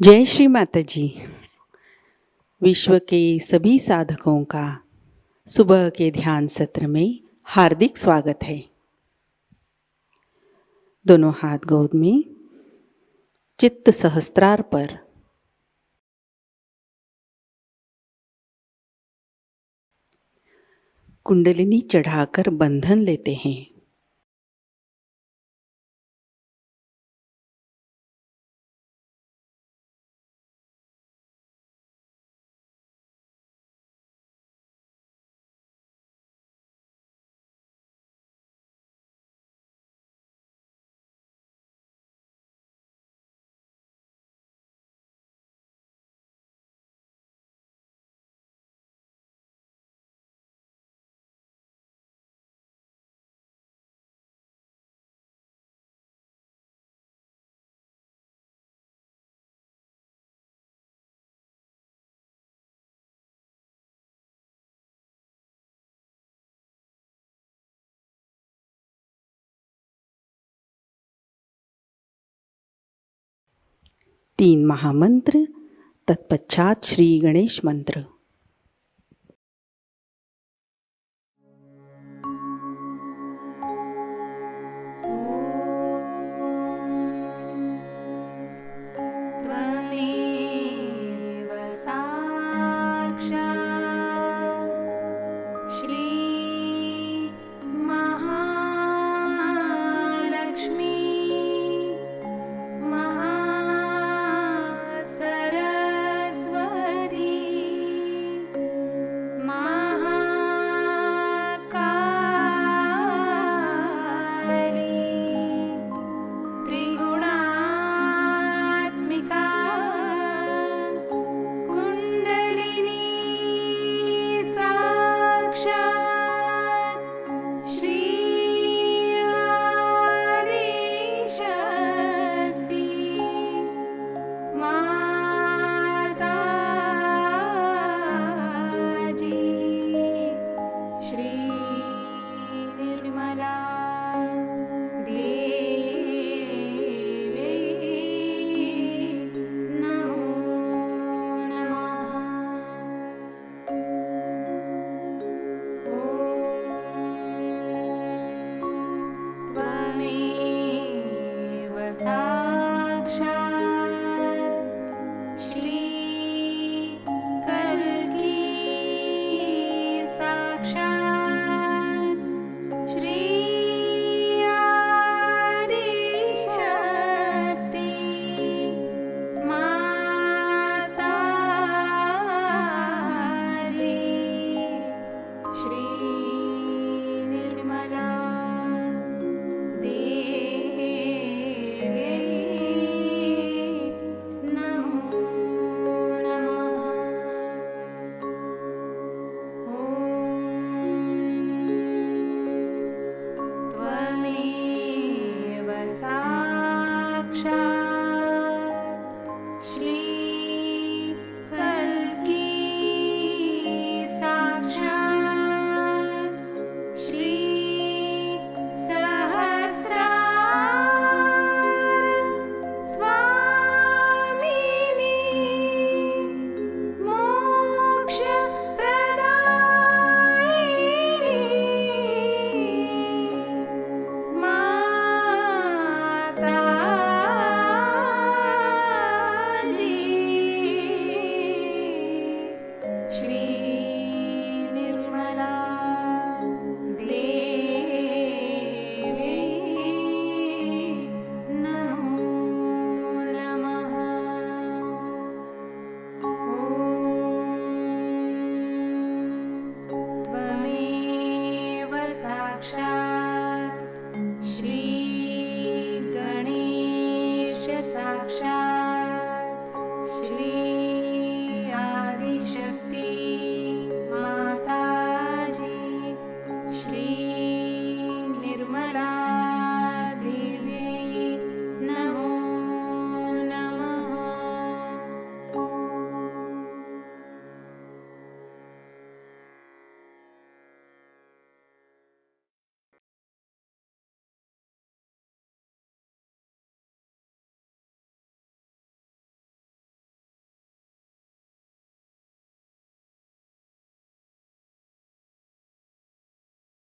जय श्री माताजी। विश्व के सभी साधकों का सुबह के ध्यान सत्र में हार्दिक स्वागत है। दोनों हाथ गोद में, चित्त सहस्त्रार पर। कुंडलिनी चढ़ाकर बंधन लेते हैं। तीन महामंत्र, तत्पश्चात श्री गणेश मंत्र।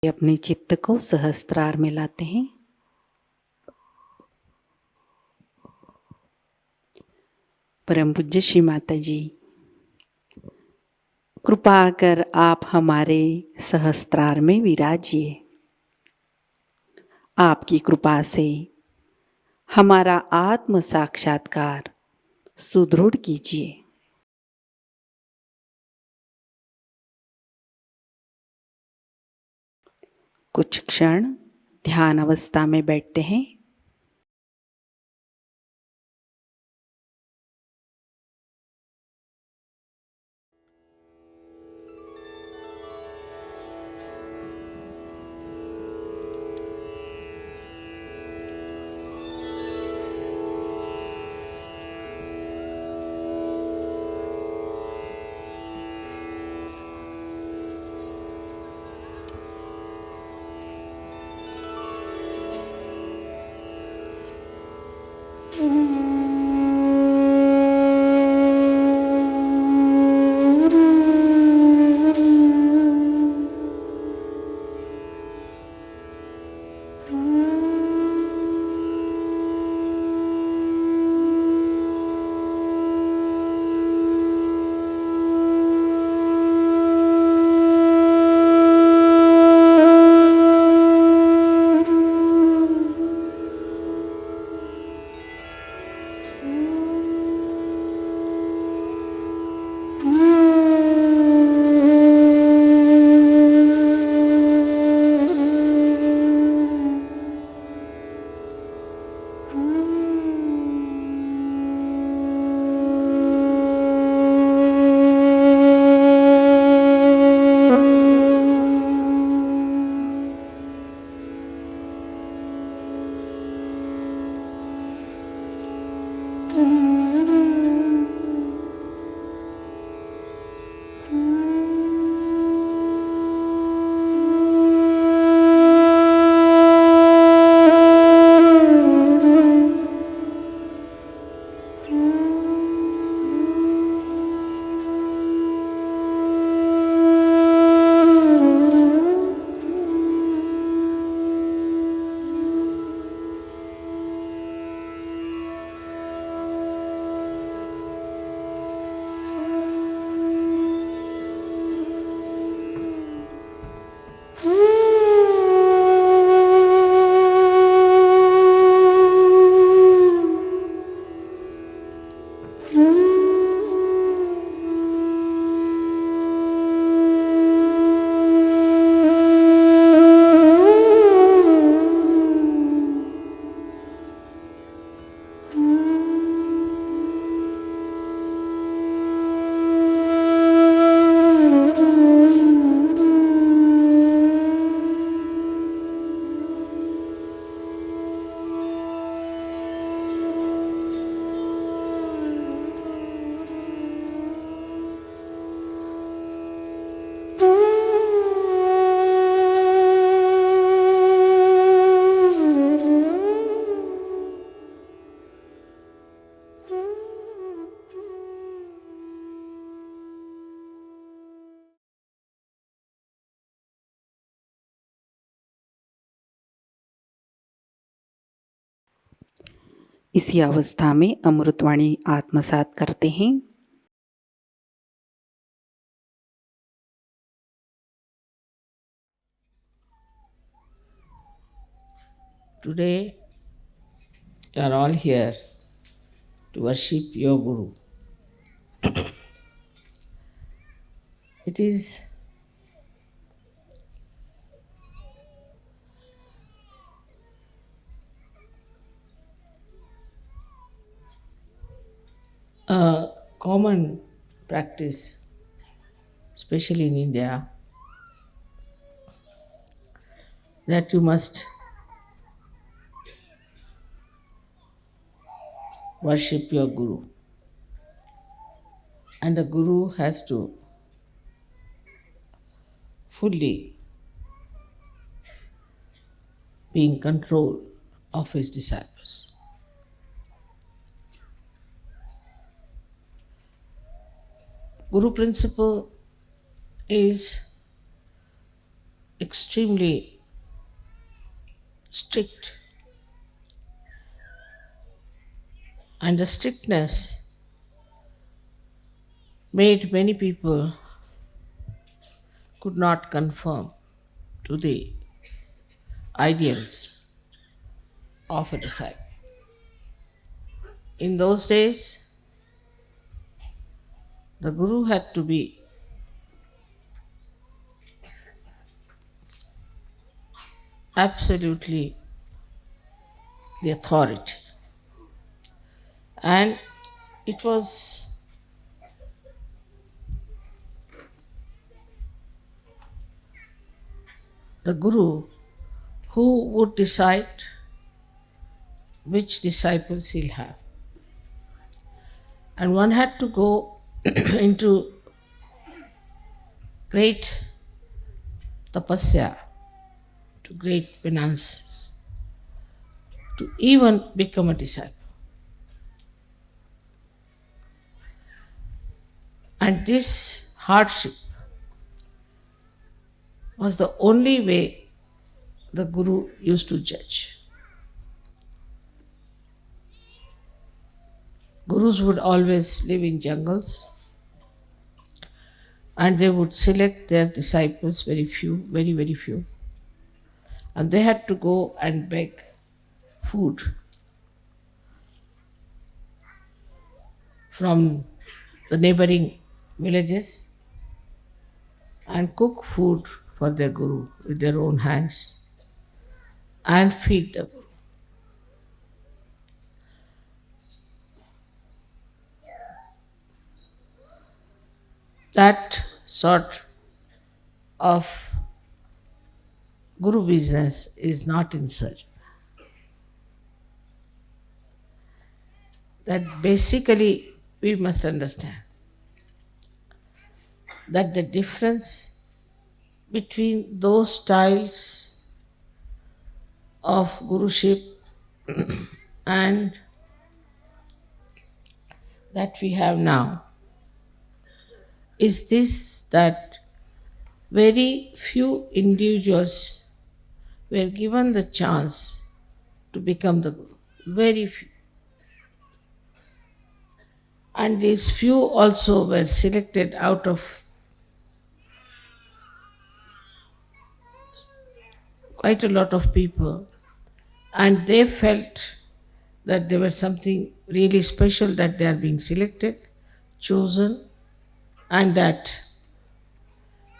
अपने चित्त को सहस्त्रार में लाते हैं। परम पूज्य श्री माताजी, कृपा कर आप हमारे सहस्त्रार में विराजिए। आपकी कृपा से हमारा आत्म साक्षात्कार सुदृढ़ कीजिए। कुछ क्षण ध्यान अवस्था में बैठते हैं। इसी अवस्था में अमृतवाणी आत्मसात करते हैं। Today, you are all here to worship your Guru. It is a common practice, especially in India, that you must worship your Guru. And the Guru has to fully be in control of his disciples. Guru principle is extremely strict, and the strictness made many people could not conform to the ideals of a disciple. In those days, the Guru had to be absolutely the authority, and it was the Guru who would decide which disciples he'll have. And one had to go into great tapasya, to great penances, to even become a disciple. And this hardship was the only way the Guru used to judge. Gurus would always live in jungles, and they would select their disciples, very few, very, very few. And they had to go and beg food from the neighboring villages and cook food for their Guru with their own hands and feed the Guru. That sort of Guru business is not in search. That basically we must understand that the difference between those styles of Guruship and that we have now is this, that very few individuals were given the chance to become the Guru. Very few. And these few also were selected out of quite a lot of people, and they felt that there was something really special, that they are being selected, chosen, and that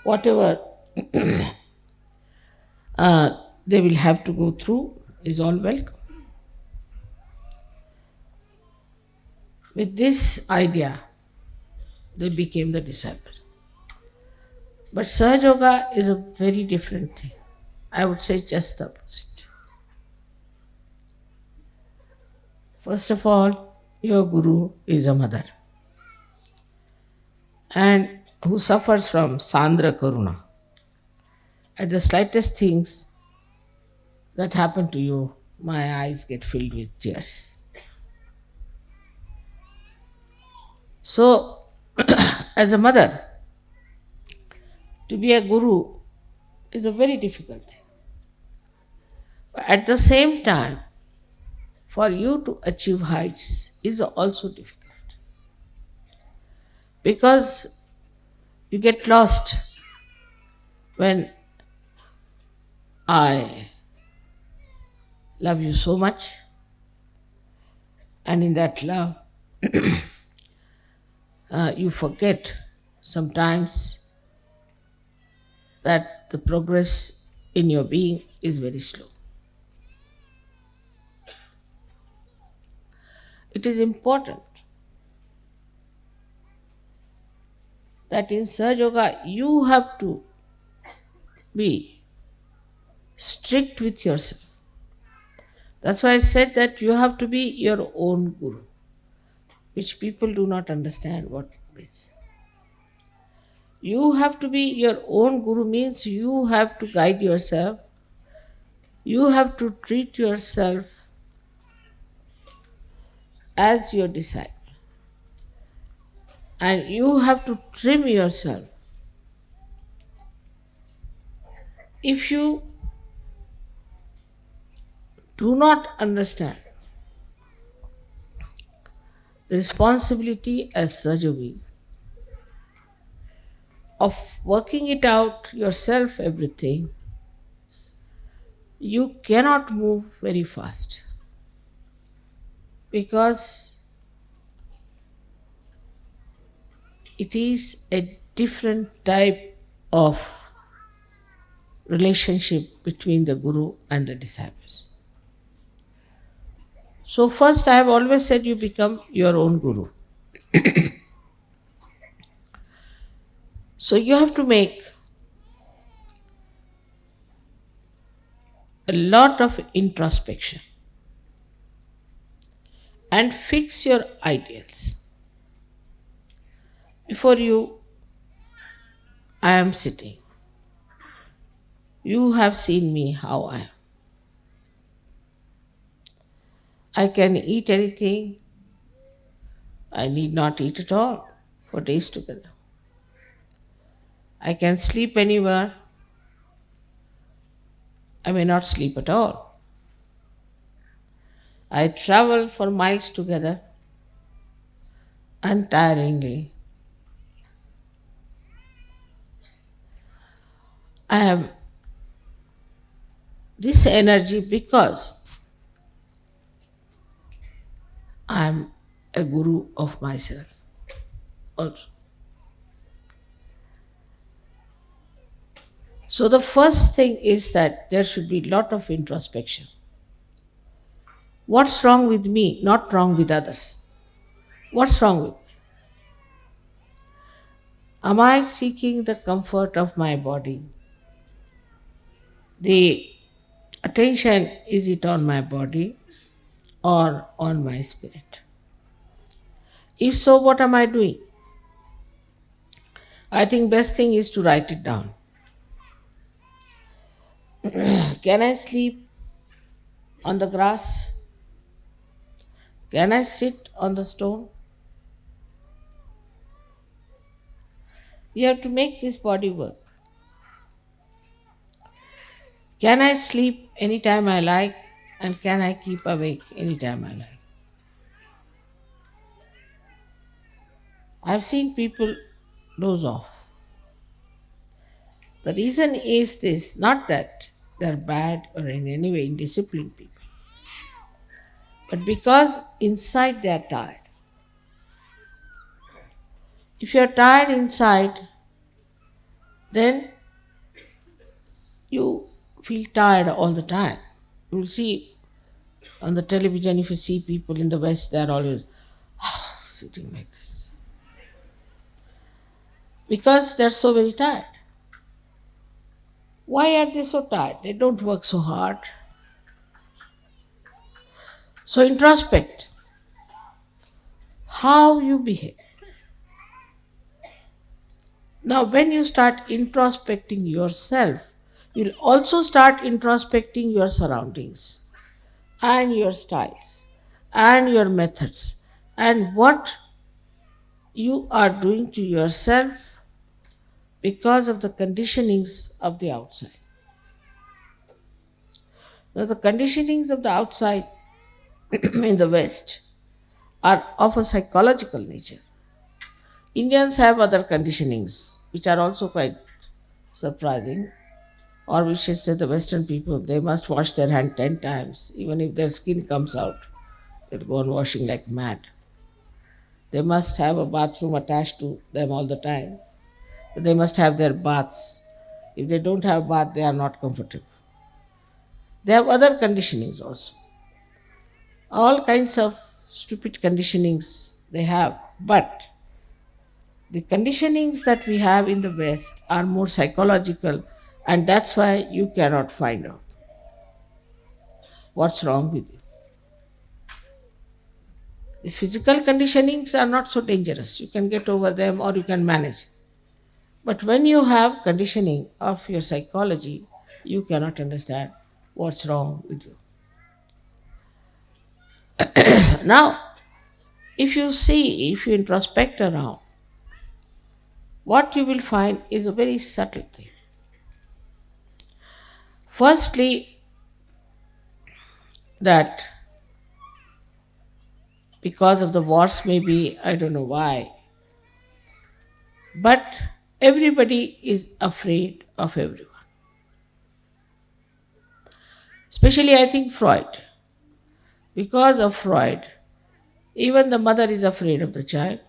whatever they will have to go through is all welcome. With this idea, they became the disciples. But Sahajayoga is a very different thing. I would say just the opposite. First of all, your Guru is a mother, and who suffers from Sandra Karuna. At the slightest things that happen to you, my eyes get filled with tears. So, as a mother, to be a Guru is a very difficult thing. But at the same time, for you to achieve heights is also difficult. Because you get lost when I love you so much, and in that love, you forget sometimes that the progress in your being is very slow. It is important that in Sahajayoga you have to be strict with yourself. That's why I said that you have to be your own Guru, which people do not understand what it means. You have to be your own Guru means you have to guide yourself, you have to treat yourself as your disciple, and you have to trim yourself if you do not understand the responsibility as Sahajayogi of working it out yourself, everything, you cannot move very fast because it is a different type of relationship between the Guru and the disciples. So, first, I have always said you become your own Guru. So, you have to make a lot of introspection and fix your ideals. Before you, I am sitting. You have seen me how I am. I can eat anything. I need not eat at all for days together. I can sleep anywhere. I may not sleep at all. I travel for miles together untiringly. I have this energy because I am a guru of myself also. So the first thing is that there should be a lot of introspection. What's wrong with me, not wrong with others? What's wrong with me? Am I seeking the comfort of my body? The attention, is it on my body or on my spirit? If so, what am I doing? I think best thing is to write it down. Can I sleep on the grass? Can I sit on the stone? You have to make this body work. Can I sleep anytime I like and can I keep awake anytime I like? I've seen people doze off. The reason is this, not that they're bad or in any way indisciplined people, but because inside they're tired. If you're tired inside, then you feel tired all the time. You will see on the television, if you see people in the West, they're always sitting like this. Because they're so very tired. Why are they so tired? They don't work so hard. So introspect how you behave. Now, when you start introspecting yourself, you'll also start introspecting your surroundings and your styles and your methods and what you are doing to yourself because of the conditionings of the outside. Now, the conditionings of the outside in the West are of a psychological nature. Indians have other conditionings which are also quite surprising. Or we should say the Western people, they must wash their hand 10 times. Even if their skin comes out, they'll go on washing like mad. They must have a bathroom attached to them all the time. They must have their baths. If they don't have bath, they are not comfortable. They have other conditionings also. All kinds of stupid conditionings they have. But the conditionings that we have in the West are more psychological, and that's why you cannot find out what's wrong with you. The physical conditionings are not so dangerous. You can get over them or you can manage. But when you have conditioning of your psychology, you cannot understand what's wrong with you. Now, if you introspect around, what you will find is a very subtle thing. Firstly, that because of the wars, maybe, I don't know why, but everybody is afraid of everyone. Especially, I think, Freud. Because of Freud, even the mother is afraid of the child.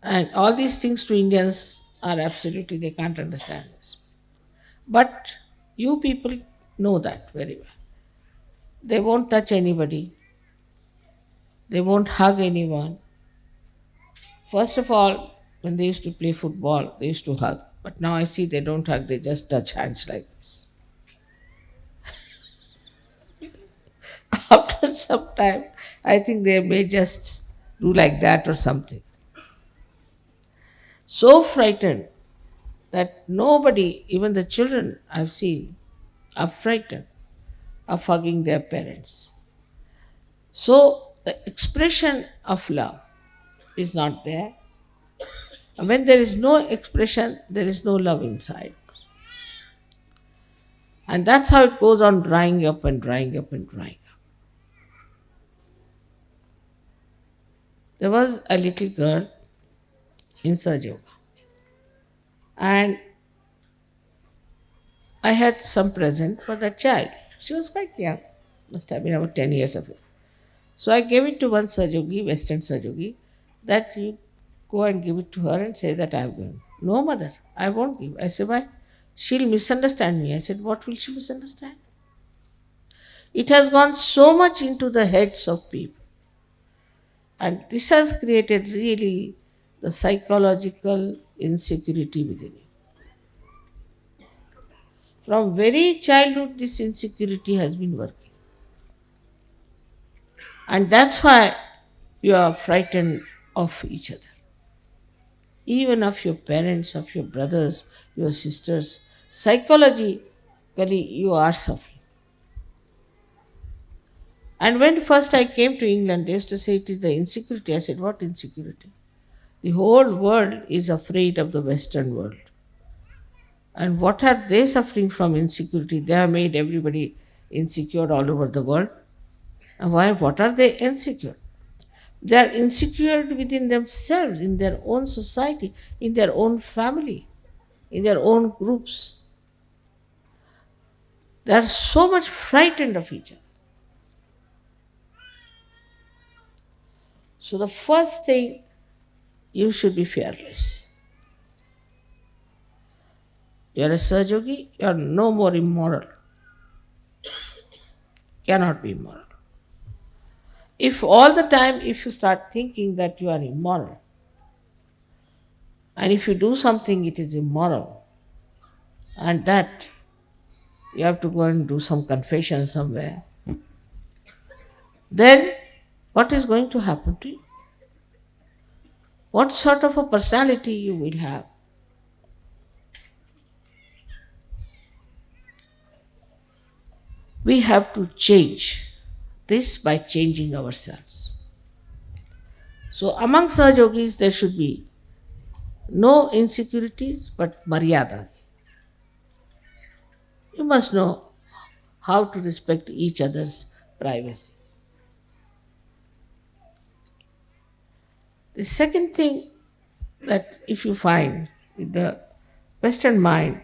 And all these things to Indians are absolutely, they can't understand this. But you people know that very well. They won't touch anybody, they won't hug anyone. First of all, when they used to play football, they used to hug. But now I see they don't hug, they just touch hands like this. After some time, I think they may just do like that or something. So frightened that nobody, even the children I've seen, are frightened of hugging their parents. So the expression of love is not there. And when there is no expression, there is no love inside. And that's how it goes on drying up and drying up and drying up. There was a little girl in Sahajayoga. And I had some present for that child. She was quite young, must have been about 10 years of age. So I gave it to one Sahajayogi, Western Sahajayogi, that you go and give it to her and say that I have given. No, mother, I won't give. I said, why? She'll misunderstand me. I said, what will she misunderstand? It has gone so much into the heads of people. And this has created really the psychological insecurity within you. From very childhood, this insecurity has been working. And that's why you are frightened of each other. Even of your parents, of your brothers, your sisters. Psychologically, you are suffering. And when first I came to England, they used to say it is the insecurity. I said, what insecurity? The whole world is afraid of the Western world. And what are they suffering from insecurity? They have made everybody insecure all over the world. And why? What are they insecure? They are insecure within themselves, in their own society, in their own family, in their own groups. They are so much frightened of each other. So the first thing, you should be fearless. You are a Sahajayogi, you are no more immoral. Cannot be immoral. If all the time, if you start thinking that you are immoral, and if you do something it is immoral, and that you have to go and do some confession somewhere, then what is going to happen to you? What sort of a personality you will have? We have to change this by changing ourselves. So among Sahajogis there should be no insecurities but maryadas. You must know how to respect each other's privacy. The second thing, that if you find in the Western mind,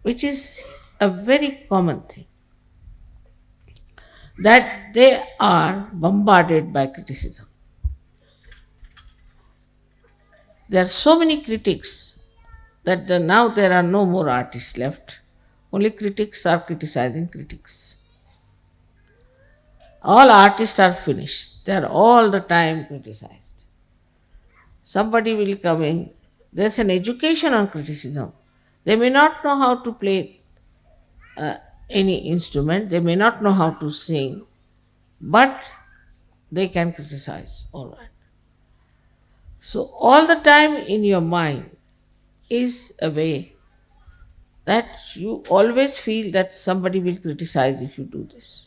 which is a very common thing, that they are bombarded by criticism. There are so many critics that now there are no more artists left. Only critics are criticizing critics. All artists are finished. They are all the time criticized. Somebody will come in. There's an education on criticism. They may not know how to play any instrument. They may not know how to sing. But they can criticize. All right. So all the time in your mind is a way that you always feel that somebody will criticize if you do this.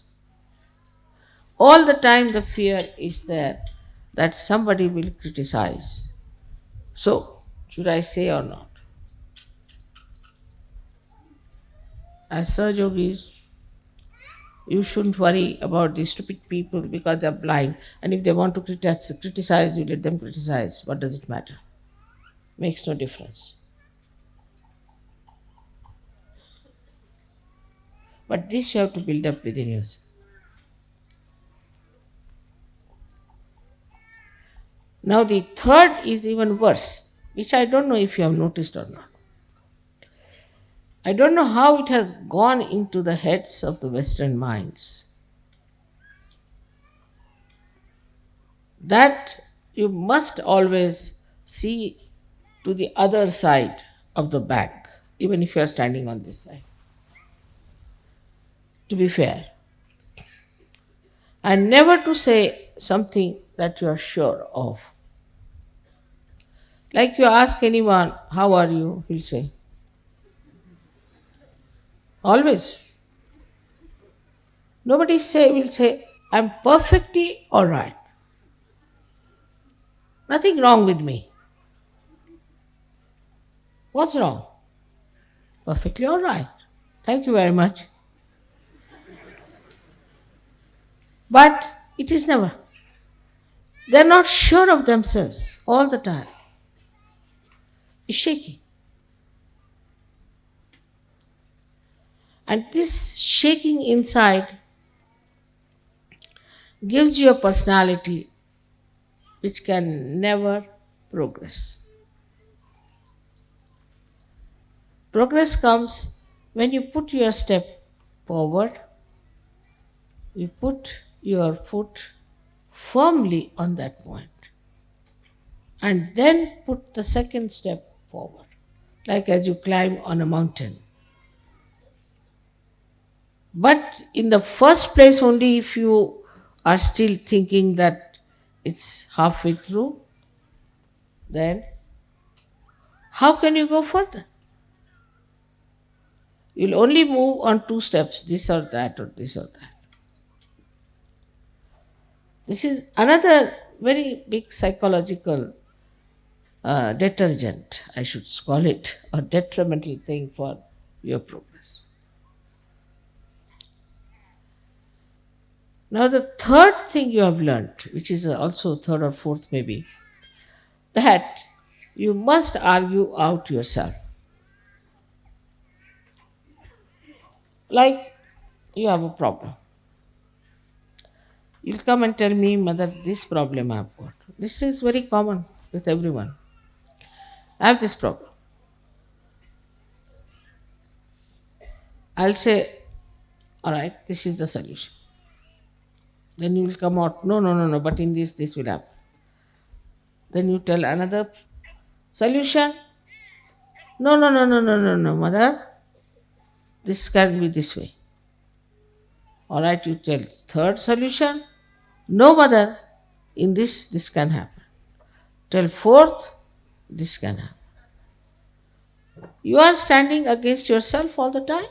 All the time the fear is there that somebody will criticize. So, should I say or not? as Sahajogis, you shouldn't worry about these stupid people because they're blind. And if they want to criticize you, let them criticize. What does it matter? Makes no difference. But this you have to build up within yourself. Now the third is even worse, which I don't know if you have noticed or not. I don't know how it has gone into the heads of the Western minds that you must always see to the other side of the bank, even if you are standing on this side. To be fair, and never to say something that you are sure of. Like you ask anyone, how are you? He'll say, always. Nobody will say, I'm perfectly alright. Nothing wrong with me. What's wrong? Perfectly alright. Thank you very much. But it is never. They're not sure of themselves all the time. It's shaky. And this shaking inside gives you a personality which can never progress. Progress comes when you put your step forward, you put your foot firmly on that point, and then put the second step forward, like as you climb on a mountain. But in the first place, only if you are still thinking that it's halfway through, then how can you go further? You'll only move on two steps, this or that or this or that. This is another very big psychological detergent, I should call it, or detrimental thing for your progress. Now the third thing you have learnt, which is also third or fourth maybe, that you must argue out yourself. Like you have a problem. You'll come and tell me, Mother, this problem I've got. This is very common with everyone. I have this problem. I'll say, all right, this is the solution. Then you will come out, no, but in this will happen. Then you tell another solution. No, Mother, this can be this way. All right, you tell third solution. No, Mother, in this can happen. Tell fourth, this can happen. You are standing against yourself all the time.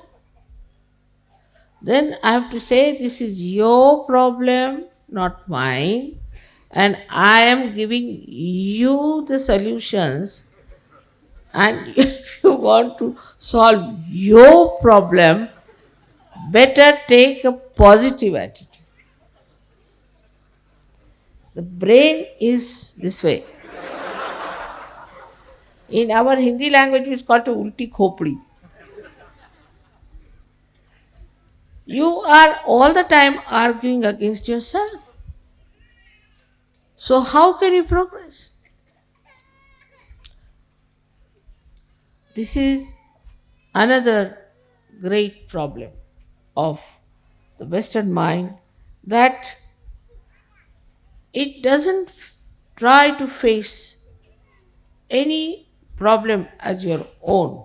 Then I have to say, this is your problem, not mine, and I am giving you the solutions. And if you want to solve your problem, better take a positive attitude. The brain is this way. In our Hindi language, it's called ulti khopdi. You are all the time arguing against yourself. So how can you progress? This is another great problem of the Western mind, that it doesn't try to face any problem as your own,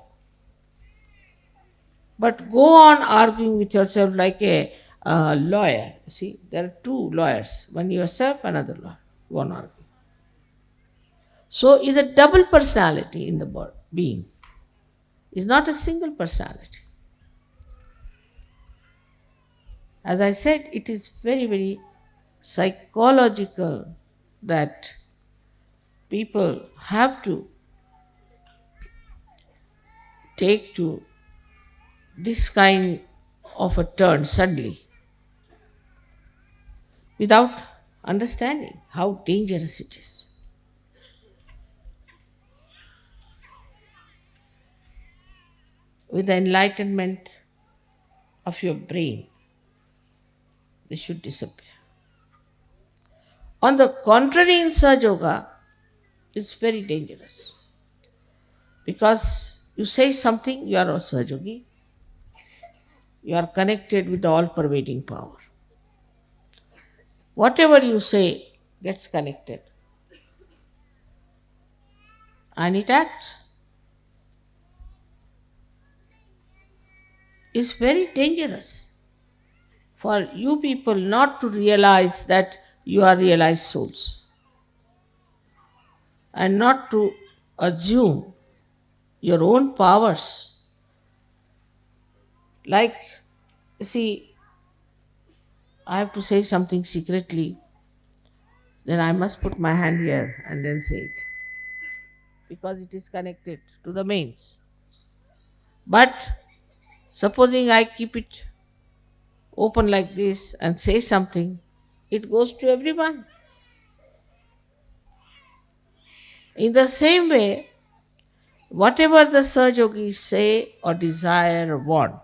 but go on arguing with yourself like a lawyer. See, there are two lawyers, one yourself, another lawyer. Go on arguing. So is a double personality in the being. It's not a single personality. As I said, it is very, very psychological that people have to take to this kind of a turn suddenly without understanding how dangerous it is. With the enlightenment of your brain, they should disappear. On the contrary, in Sahaja Yoga, it's very dangerous because you say something, you are a Sahaja Yogi, you are connected with the all pervading power. Whatever you say gets connected and it acts. It's very dangerous for you people not to realize that you are realized souls and not to assume your own powers. Like, see, I have to say something secretly, then I must put my hand here and then say it because it is connected to the mains. But supposing I keep it open like this and say something, it goes to everyone. In the same way, whatever the Sahaja Yogis say or desire or want,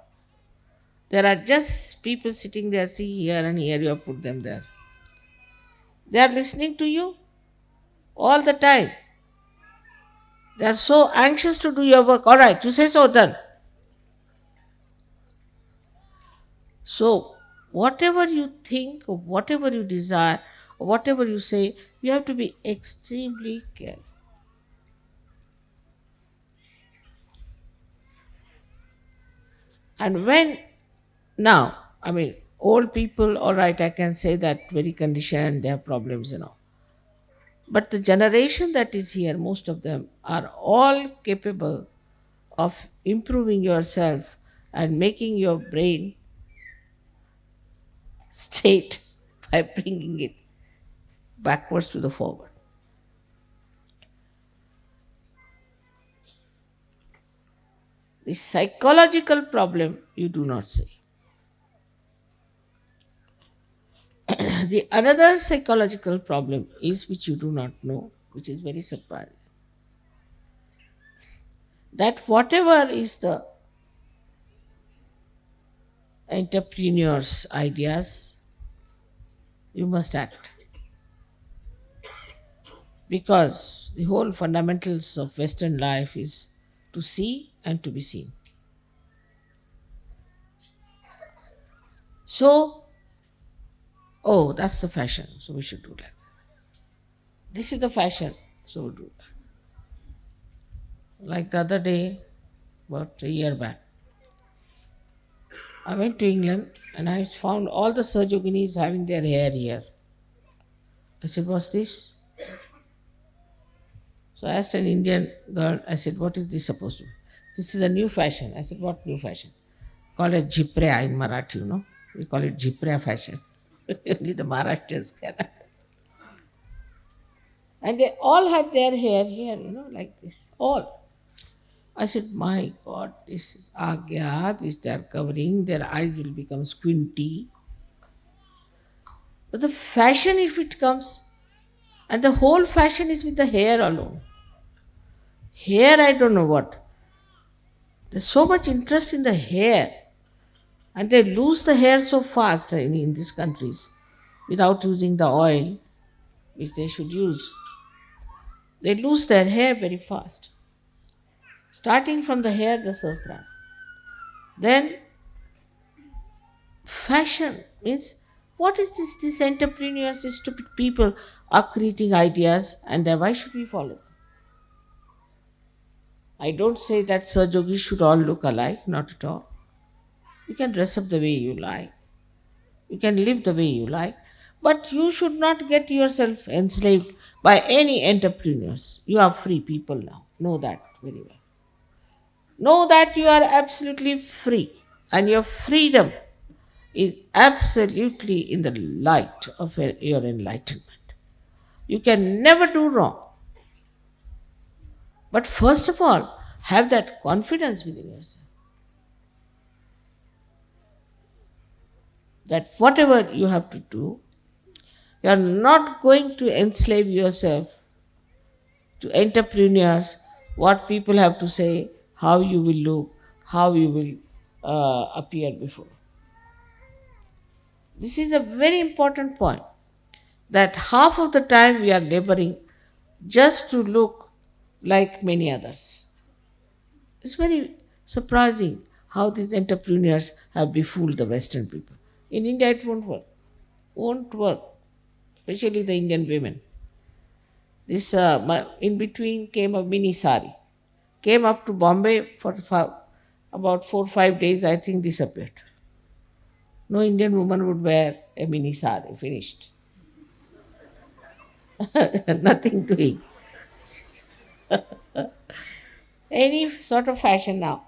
there are just people sitting there, see here and here, you have put them there. They are listening to you all the time. They are so anxious to do your work. All right, you say so, done. So, whatever you think or whatever you desire or whatever you say, you have to be extremely careful. And when now, old people, all right, I can say that very conditioned, they have problems, But the generation that is here, most of them are all capable of improving yourself and making your brain straight by bringing it backwards to the forward. The psychological problem you do not see. The another psychological problem is which you do not know, which is very surprising. That whatever is the entrepreneur's ideas, you must act. Because the whole fundamentals of Western life is to see and to be seen. So, oh, that's the fashion, so we should do that. This is the fashion, so we do that. Like the other day, about a year back, I went to England and I found all the Sahaja Yoginis having their hair here. I said, what's this? So I asked an Indian girl, I said, what is this supposed to be? This is a new fashion. I said, what new fashion? Call it Jiprea in Marathi, We call it Jiprea fashion. Only the Maharashtrians cannot. And they all had their hair here, like this. All. I said, my God, this is Agya, this they are covering, their eyes will become squinty. But the fashion, if it comes, and the whole fashion is with the hair alone. Hair, I don't know what. There's so much interest in the hair. And they lose the hair so fast in these countries without using the oil which they should use. They lose their hair very fast. Starting from the hair, the sastra. Then fashion means, what is this? These entrepreneurs, these stupid people are creating ideas, and then why should we follow them? I don't say that Sahaja Yogis should all look alike, not at all. You can dress up the way you like. You can live the way you like. But you should not get yourself enslaved by any entrepreneurs. You are free people now. Know that very well. Know that you are absolutely free. And your freedom is absolutely in the light of your enlightenment. You can never do wrong. But first of all, have that confidence within yourself. that whatever you have to do, you are not going to enslave yourself to entrepreneurs, what people have to say, how you will look, how you will appear before. This is a very important point, that half of the time we are laboring just to look like many others. It's very surprising how these entrepreneurs have befooled the Western people. In India, it won't work. Won't work, especially the Indian women. This in between came a mini sari. Came up to Bombay for about 4 or 5 days, I think disappeared. No Indian woman would wear a mini sari, finished. Nothing doing. Any sort of fashion now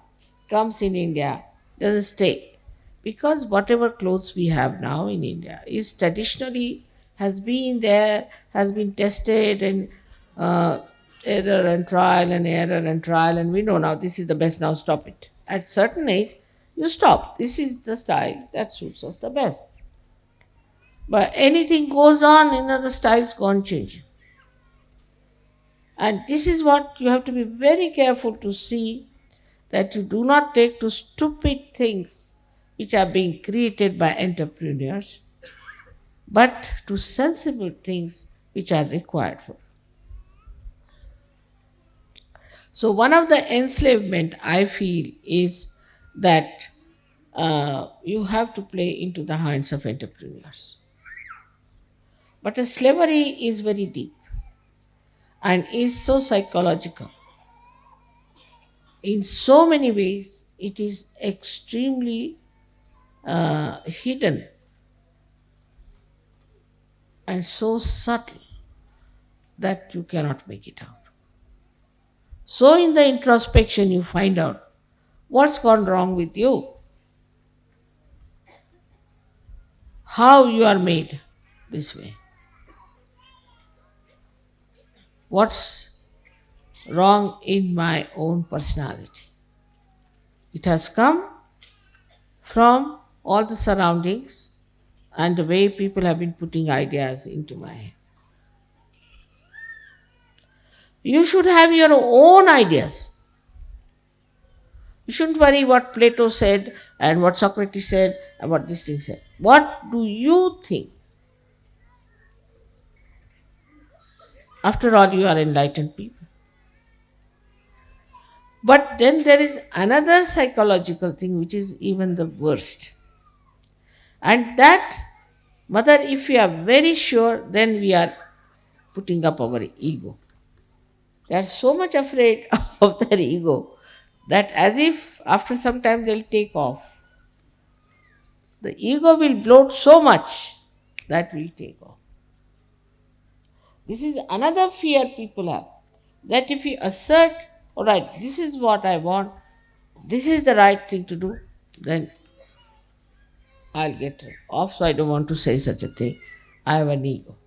comes in India, doesn't stay. Because whatever clothes we have now in India is traditionally has been there, has been tested and error and trial and error and trial, and we know now this is the best, now stop it. At certain age, you stop. This is the style that suits us the best. But anything goes on, the styles go on changing. And this is what you have to be very careful to see, that you do not take to stupid things which are being created by entrepreneurs, but to sensible things which are required for. So one of the enslavement I feel is that you have to play into the hands of entrepreneurs. But a slavery is very deep and is so psychological. In so many ways, it is extremely hidden and so subtle that you cannot make it out. So in the introspection, you find out what's gone wrong with you, how you are made this way, what's wrong in my own personality. It has come from all the surroundings and the way people have been putting ideas into my head. You should have your own ideas. You shouldn't worry what Plato said and what Socrates said and what this thing said. What do you think? After all, you are enlightened people. But then there is another psychological thing which is even the worst. And that, Mother, if we are very sure, then we are putting up our ego. They are so much afraid of their ego that as if after some time they'll take off. The ego will bloat so much that will take off. This is another fear people have. That if you assert, all right, this is what I want, this is the right thing to do, then I'll get off. So I don't want to say such a thing. I have an ego.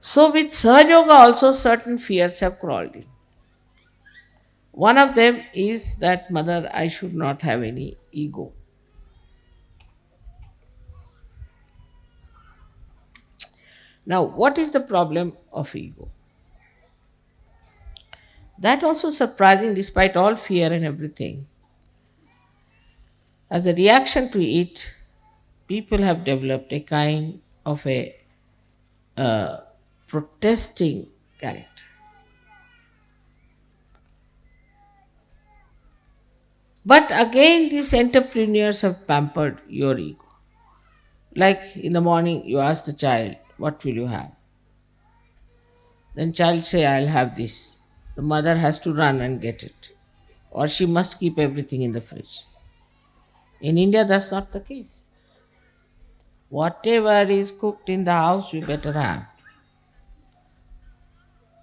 So with Sahajayoga also certain fears have crawled in. One of them is that, Mother, I should not have any ego. Now, what is the problem of ego? That also surprising despite all fear and everything. As a reaction to it, people have developed a kind of a protesting character. But again, these entrepreneurs have pampered your ego. Like in the morning, you ask the child, what will you have? Then child say, I'll have this. The mother has to run and get it. Or she must keep everything in the fridge. In India, that's not the case. Whatever is cooked in the house, you better have.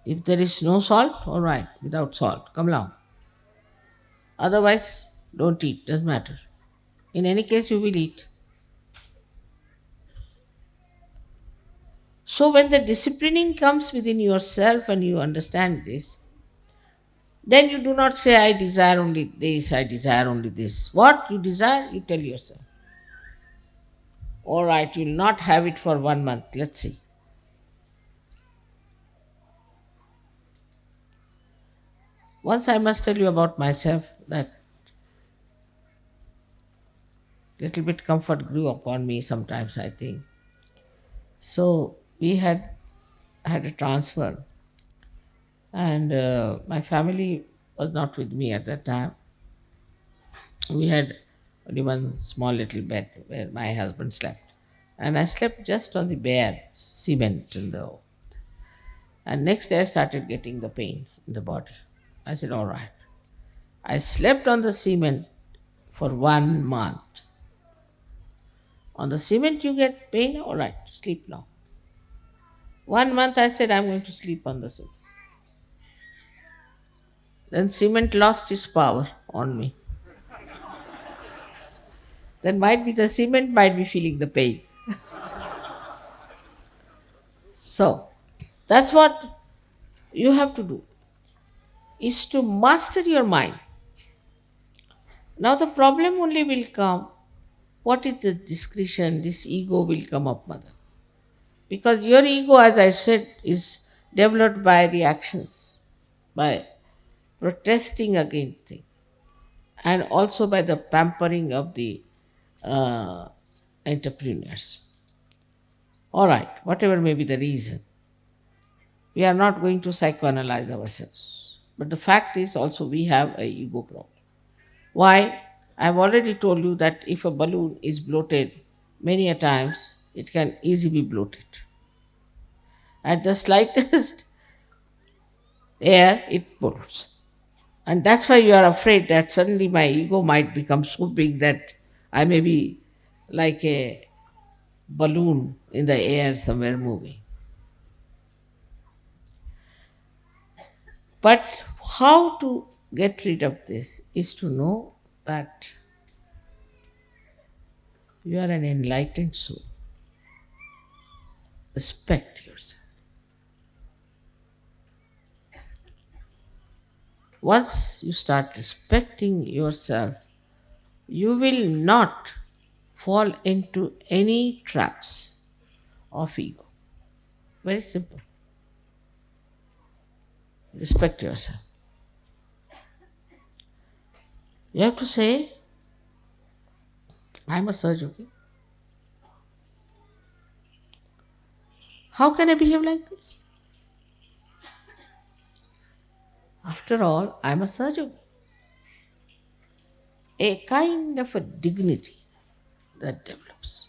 If there is no salt, all right, without salt, come along. Otherwise, don't eat, doesn't matter. In any case, you will eat. So when the disciplining comes within yourself and you understand this, then you do not say, I desire only this, I desire only this. What you desire, you tell yourself. All right, you will not have it for 1 month. Let's see. Once I must tell you about myself that little bit comfort grew upon me sometimes, I think. So we had a transfer, and my family was not with me at that time. We had only one small little bed where my husband slept, and I slept just on the bare cement in the. And next day I started getting the pain in the body. I said, all right. I slept on the cement for 1 month. On the cement you get pain, all right, sleep now. 1 month I said, I'm going to sleep on the cement. Then cement lost its power on me. Then might be the cement, might be feeling the pain. So that's what you have to do, is to master your mind. Now the problem only will come, what is the discretion, this ego will come up, mother. Because your ego, as I said, is developed by reactions, by protesting against things, and also by the pampering of the uh, entrepreneurs. All right, whatever may be the reason, we are not going to psychoanalyze ourselves. But the fact is also we have a ego problem. Why? I've already told you that if a balloon is bloated many a times, it can easily be bloated. At the slightest air, it bloats. And that's why you are afraid that suddenly my ego might become so big that I may be like a balloon in the air somewhere moving. But how to get rid of this is to know that you are an enlightened soul. Respect yourself. Once you start respecting yourself, you will not fall into any traps of ego. Very simple. Respect yourself. You have to say, I'm a Sahajayogi. How can I behave like this? After all, I'm a Sahajayogi. A kind of a dignity that develops.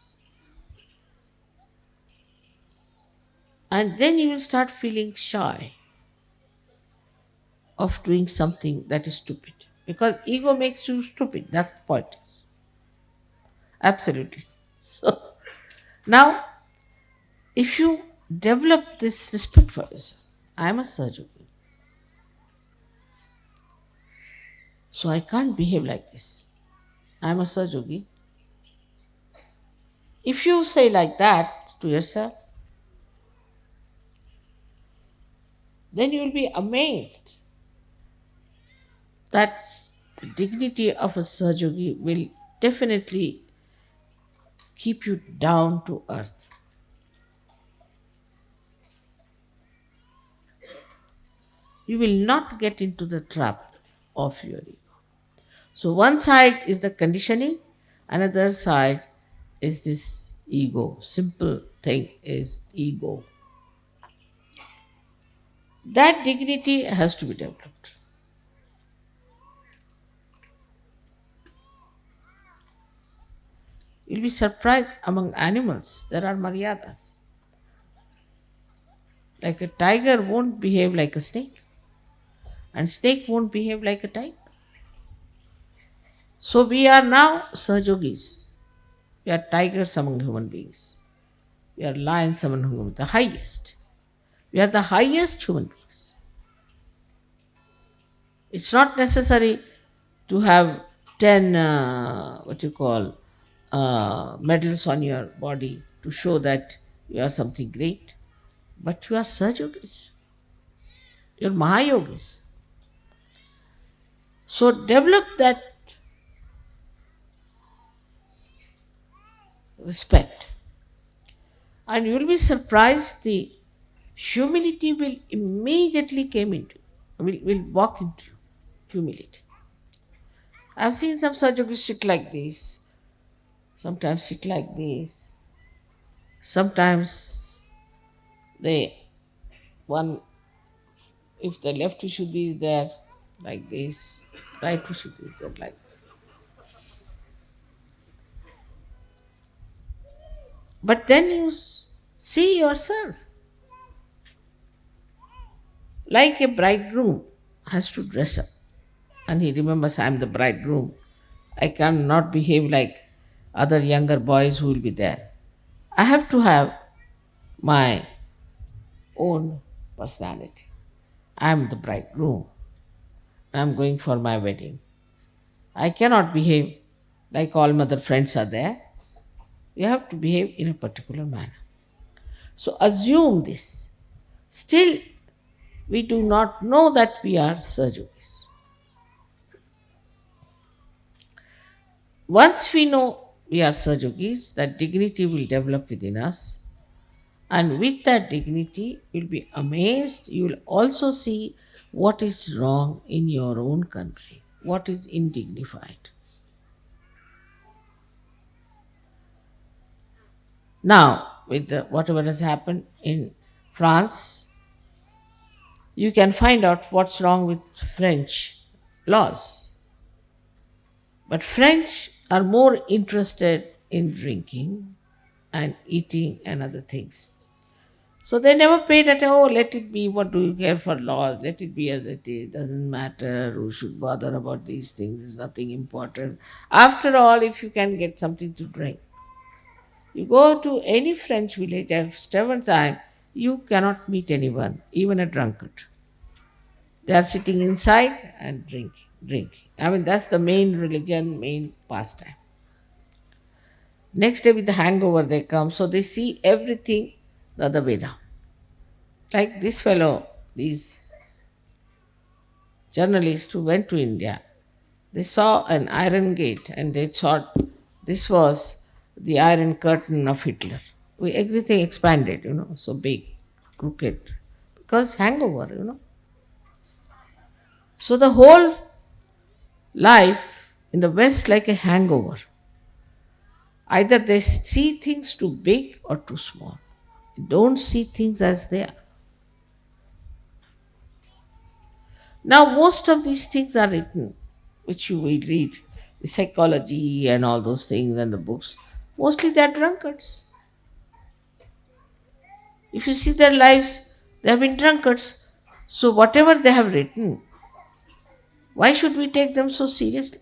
And then you will start feeling shy of doing something that is stupid. Because ego makes you stupid. That's the point. Absolutely. So now, if you develop this respect for yourself, I am a Sahajayogi, so I can't behave like this. I am a Sahajayogi. If you say like that to yourself, then you will be amazed that the dignity of a Sahajayogi will definitely keep you down to earth. You will not get into the trap of your ego. So one side is the conditioning, another side is this ego. Simple thing is ego. That dignity has to be developed. You'll be surprised, among animals there are maryadas. Like a tiger won't behave like a snake, and snake won't behave like a tiger. So we are now Sahajogis. We are tigers among human beings. We are lions among human beings, the highest. We are the highest human beings. It's not necessary to have 10 medals on your body to show that you are something great. But you are Sahajogis. You are Mahayogis. So develop that respect. And you will be surprised, the humility will immediately come into you, will walk into you, humility. I've seen some Sahajayogas sit like this, sometimes sit like this, sometimes they, one, if the left Vishuddhi is there, like this, right Vishuddhi is there, like this. But then you see yourself like a bridegroom has to dress up, and he remembers, I am the bridegroom. I cannot behave like other younger boys who will be there. I have to have my own personality. I am the bridegroom. I am going for my wedding. I cannot behave like all my other friends are there. You have to behave in a particular manner. So assume this. Still, we do not know that we are Sahajogis. Once we know we are Sahajogis, that dignity will develop within us. And with that dignity, you'll be amazed. You will also see what is wrong in your own country, what is indignified. Now, with whatever has happened in France, you can find out what's wrong with French laws. But French are more interested in drinking and eating and other things. So they never paid attention. Oh, let it be. What do you care for laws? Let it be as it is. Doesn't matter. Who should bother about these things? It's nothing important. After all, if you can get something to drink, you go to any French village at seven time, you cannot meet anyone, even a drunkard. They are sitting inside and drinking. I mean, that's the main religion, main pastime. Next day with the hangover they come, so they see everything the other way down. Like this fellow, these journalists who went to India, they saw an iron gate and they thought this was the iron curtain of Hitler. Everything expanded, so big, crooked, because hangover. So the whole life in the West like a hangover. Either they see things too big or too small. They don't see things as they are. Now most of these things are written, which you will read, the psychology and all those things and the books. Mostly they are drunkards. If you see their lives, they have been drunkards. So whatever they have written, why should we take them so seriously?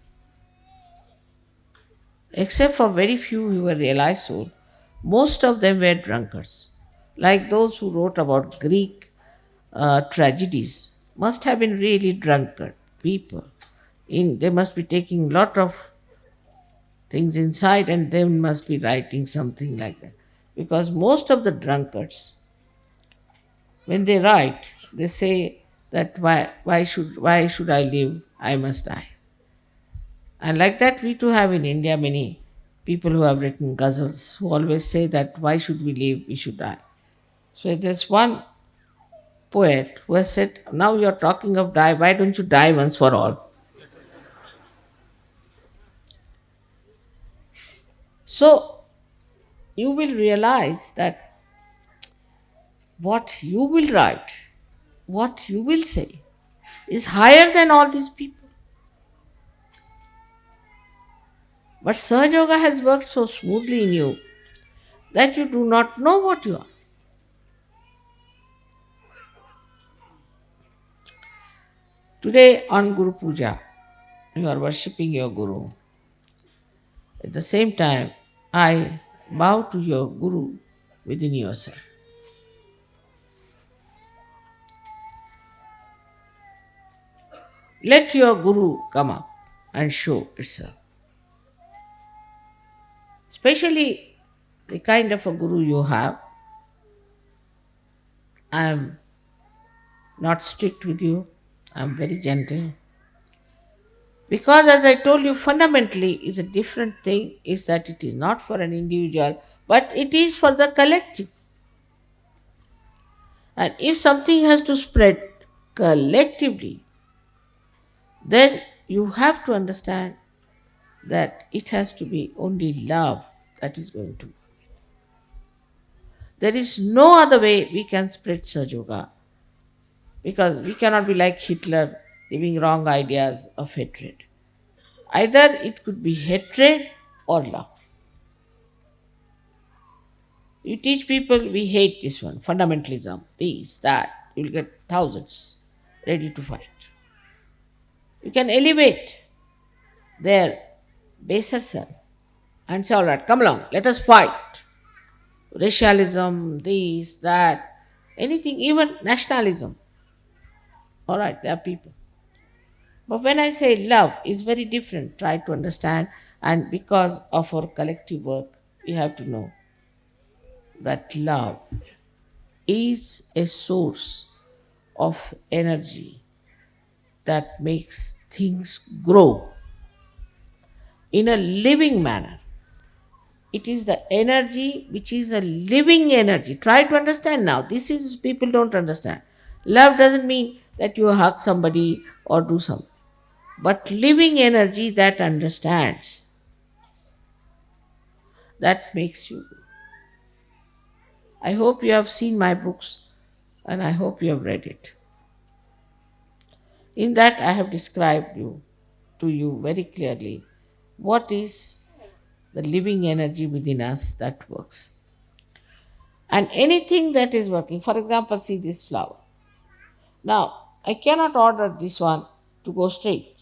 Except for very few who were realized soul, most of them were drunkards. Like those who wrote about Greek tragedies, must have been really drunkard people. They must be taking lot of things inside and they must be writing something like that. Because most of the drunkards, when they write, they say that why should I live? I must die. And like that, we too have in India many people who have written ghazals who always say that why should we live? We should die. So there's one poet who has said, now you're talking of die, why don't you die once for all? So you will realize that what you will write, what you will say, is higher than all these people. But Sahaja Yoga has worked so smoothly in you that you do not know what you are. Today on Guru Puja, you are worshipping your Guru. At the same time, I bow to your Guru within yourself. Let your Guru come up and show itself. Especially the kind of a Guru you have. I am not strict with you. I am very gentle. Because as I told you, fundamentally is a different thing, is that it is not for an individual, but it is for the collective. And if something has to spread collectively, then you have to understand that it has to be only love that is going to. There is no other way we can spread Sahajayoga, because we cannot be like Hitler, giving wrong ideas of hatred. Either it could be hatred or love. You teach people we hate this one, fundamentalism, this, that, you'll get thousands ready to fight. You can elevate their baser self and say, all right, come along, let us fight. Racialism, this, that, anything, even nationalism. All right, there are people. But when I say love is very different, try to understand, and because of our collective work, we have to know that love is a source of energy that makes things grow in a living manner. It is the energy which is a living energy. Try to understand now. This is people don't understand. Love doesn't mean that you hug somebody or do something, but living energy that understands, that makes you. I hope you have seen my books and I hope you have read it. In that I have described to you very clearly what is the living energy within us that works. And anything that is working, for example, see this flower. Now, I cannot order this one to go straight.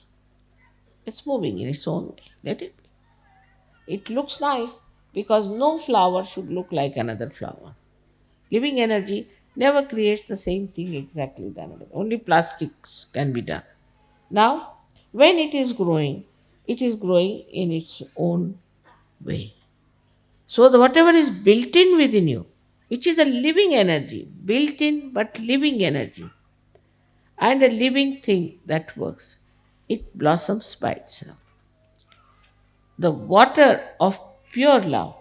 It's moving in its own way. Let it be. It looks nice because no flower should look like another flower. Living energy never creates the same thing exactly than another. Only plastics can be done. Now, when it is growing in its own way. So, whatever is built in within you, which is a living energy, built in but living energy, and a living thing that works, it blossoms by itself. The water of pure love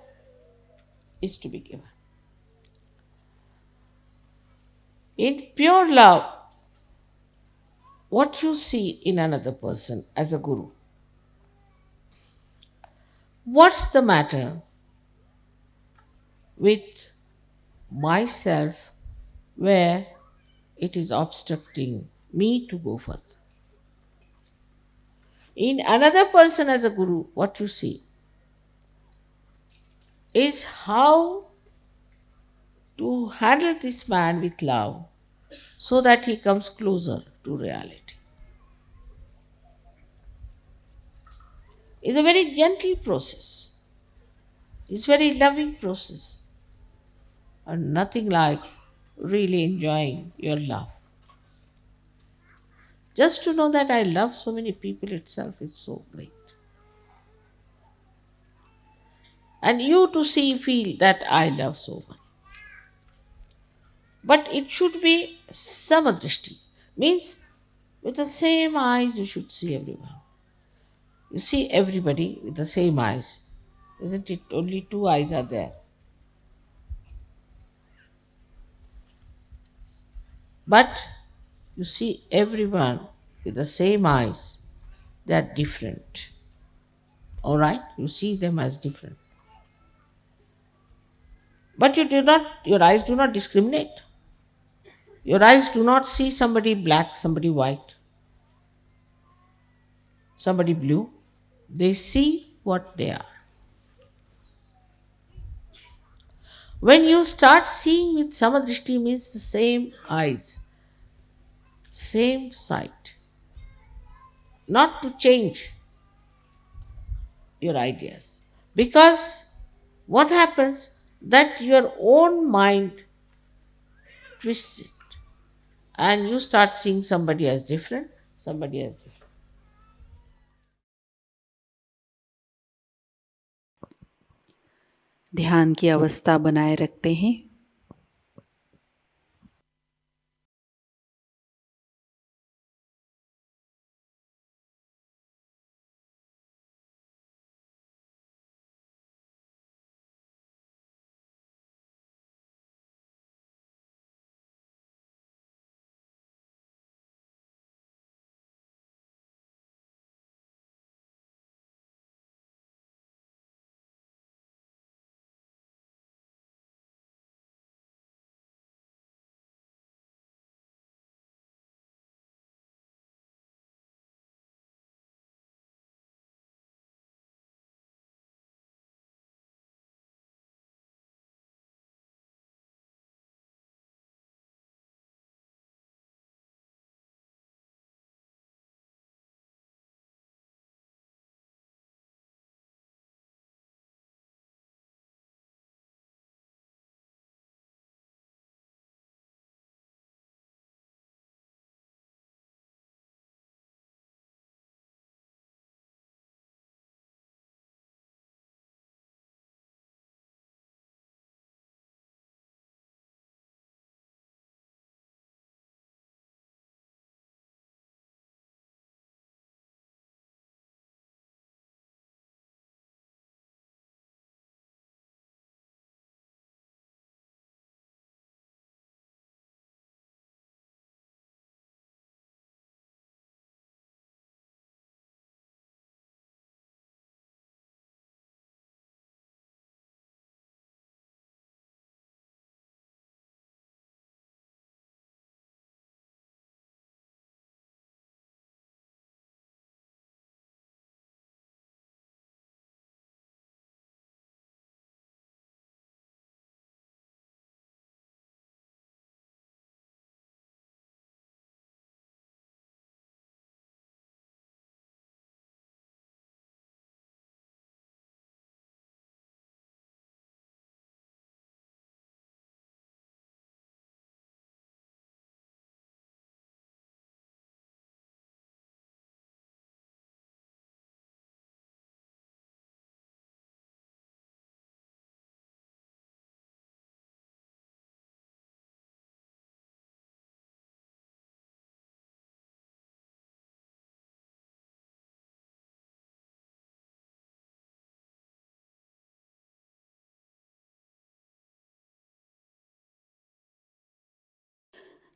is to be given. In pure love, what you see in another person as a guru, what's the matter with myself where it is obstructing me to go further? In another person as a guru, what you see is how to handle this man with love so that he comes closer to reality. It's a very gentle process. It's a very loving process. And nothing like really enjoying your love. Just to know that I love so many people itself is so great. And you to see, feel that I love so much. But it should be samadrishti. Means with the same eyes you should see everyone. You see everybody with the same eyes. Isn't it? Only two eyes are there. But you see everyone with the same eyes. They are different. Alright? You see them as different. But your eyes do not discriminate. Your eyes do not see somebody black, somebody white, somebody blue. They see what they are. When you start seeing with samadrishti, means the same eyes, same sight, not to change your ideas. Because what happens, that your own mind twists it and you start seeing somebody as different, somebody as different. ध्यान की अवस्था बनाए रखते हैं।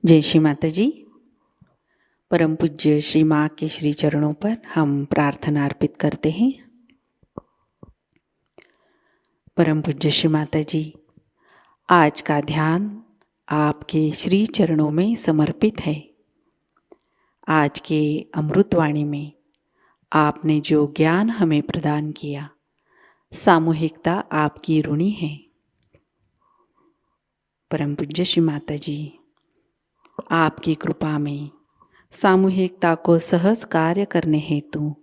जय श्री माता जी। परम पूज्य श्री माँ के श्री चरणों पर हम प्रार्थना अर्पित करते हैं। परम पूज्य श्री माता जी, आज का ध्यान आपके श्री चरणों में समर्पित है। आज के अमृतवाणी में आपने जो ज्ञान हमें प्रदान किया, सामूहिकता आपकी ऋणी है। परम पूज्य श्री माता जी, आपकी कृपा में सामूहिकता को सहज कार्य करने हेतु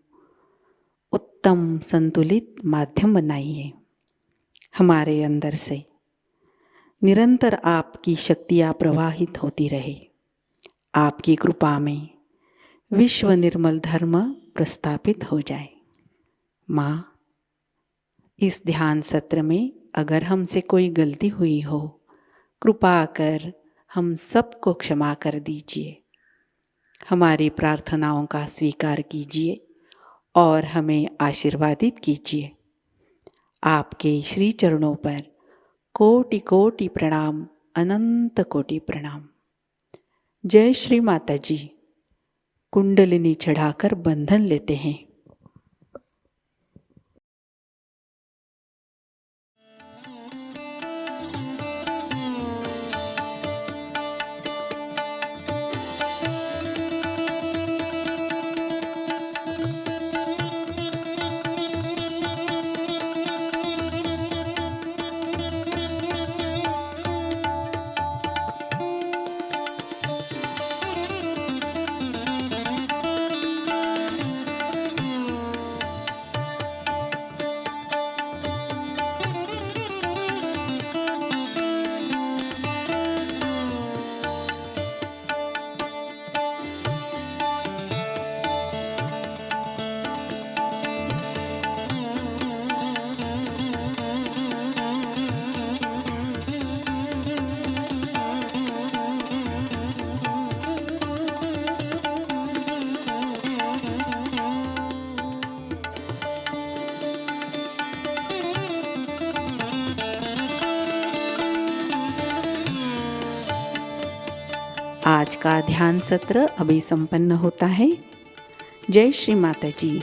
उत्तम संतुलित माध्यम बनाइए। हमारे अंदर से निरंतर आपकी शक्तियाँ प्रवाहित होती रहे। आपकी कृपा में विश्व निर्मल धर्म प्रस्थापित हो जाए। माँ, इस ध्यान सत्र में अगर हमसे कोई गलती हुई हो, कृपा कर हम सबको क्षमा कर दीजिए। हमारी प्रार्थनाओं का स्वीकार कीजिए और हमें आशीर्वादित कीजिए। आपके श्री चरणों पर कोटि कोटि प्रणाम, अनंत कोटि प्रणाम। जय श्री माता जी। कुंडलिनी चढ़ाकर बंधन लेते हैं। आज का ध्यान सत्र अभी संपन्न होता है। जय श्री माता जी।